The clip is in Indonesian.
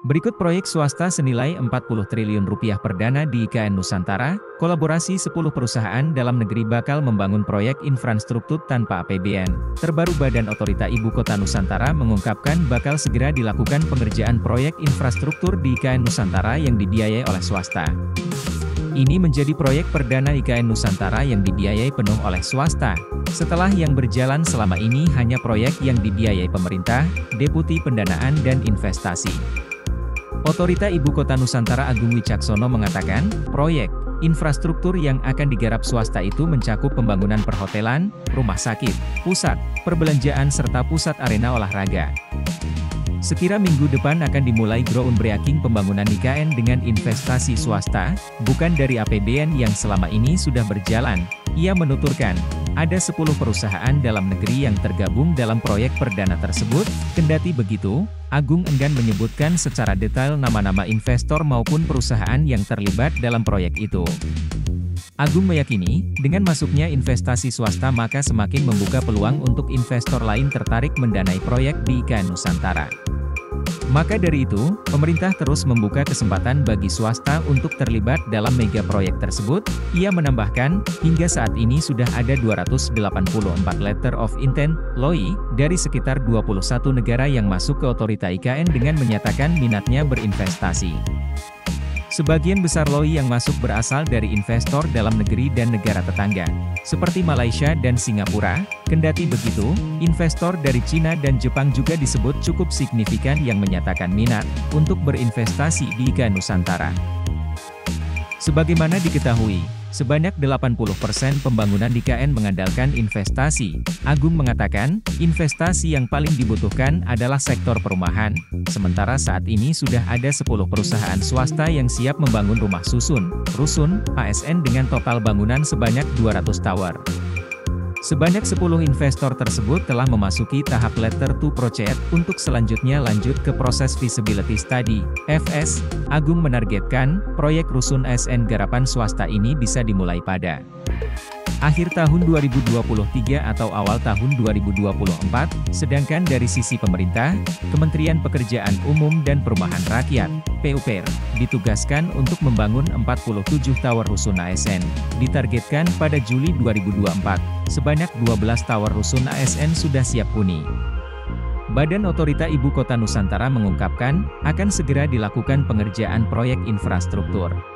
Berikut proyek swasta senilai Rp40 triliun perdana di IKN Nusantara, kolaborasi 10 perusahaan dalam negeri bakal membangun proyek infrastruktur tanpa APBN. Terbaru Badan Otorita Ibu Kota Nusantara mengungkapkan bakal segera dilakukan pengerjaan proyek infrastruktur di IKN Nusantara yang dibiayai oleh swasta. Ini menjadi proyek perdana IKN Nusantara yang dibiayai penuh oleh swasta, setelah yang berjalan selama ini hanya proyek yang dibiayai pemerintah, Deputi Pendanaan dan Investasi. Otorita Ibu Kota Nusantara Agung Wicaksono mengatakan, proyek infrastruktur yang akan digarap swasta itu mencakup pembangunan perhotelan, rumah sakit, pusat perbelanjaan serta pusat arena olahraga. Sekira minggu depan akan dimulai groundbreaking pembangunan IKN dengan investasi swasta, bukan dari APBN yang selama ini sudah berjalan. Ia menuturkan, ada 10 perusahaan dalam negeri yang tergabung dalam proyek perdana tersebut. Kendati begitu, Agung enggan menyebutkan secara detail nama-nama investor maupun perusahaan yang terlibat dalam proyek itu. Agung meyakini, dengan masuknya investasi swasta maka semakin membuka peluang untuk investor lain tertarik mendanai proyek di IKN Nusantara. Maka dari itu, pemerintah terus membuka kesempatan bagi swasta untuk terlibat dalam mega proyek tersebut. Ia menambahkan, hingga saat ini sudah ada 284 letter of intent, LOI, dari sekitar 21 negara yang masuk ke otorita IKN dengan menyatakan minatnya berinvestasi. Sebagian besar LOI yang masuk berasal dari investor dalam negeri dan negara tetangga, seperti Malaysia dan Singapura. Kendati begitu, investor dari Cina dan Jepang juga disebut cukup signifikan yang menyatakan minat untuk berinvestasi di IKN Nusantara. Sebagaimana diketahui, sebanyak 80% pembangunan di IKN mengandalkan investasi. Agung mengatakan, investasi yang paling dibutuhkan adalah sektor perumahan. Sementara saat ini sudah ada 10 perusahaan swasta yang siap membangun rumah susun, rusun, ASN dengan total bangunan sebanyak 200 tower. Sebanyak 10 investor tersebut telah memasuki tahap letter to proceed untuk selanjutnya lanjut ke proses feasibility study, FS. Agung menargetkan, proyek rusun ASN garapan swasta ini bisa dimulai pada akhir tahun 2023 atau awal tahun 2024, sedangkan dari sisi pemerintah, Kementerian Pekerjaan Umum dan Perumahan Rakyat, PUPR, ditugaskan untuk membangun 47 tower rusun ASN. Ditargetkan pada Juli 2024, sebanyak 12 tower rusun ASN sudah siap huni. Badan Otorita Ibu Kota Nusantara mengungkapkan, akan segera dilakukan pengerjaan proyek infrastruktur.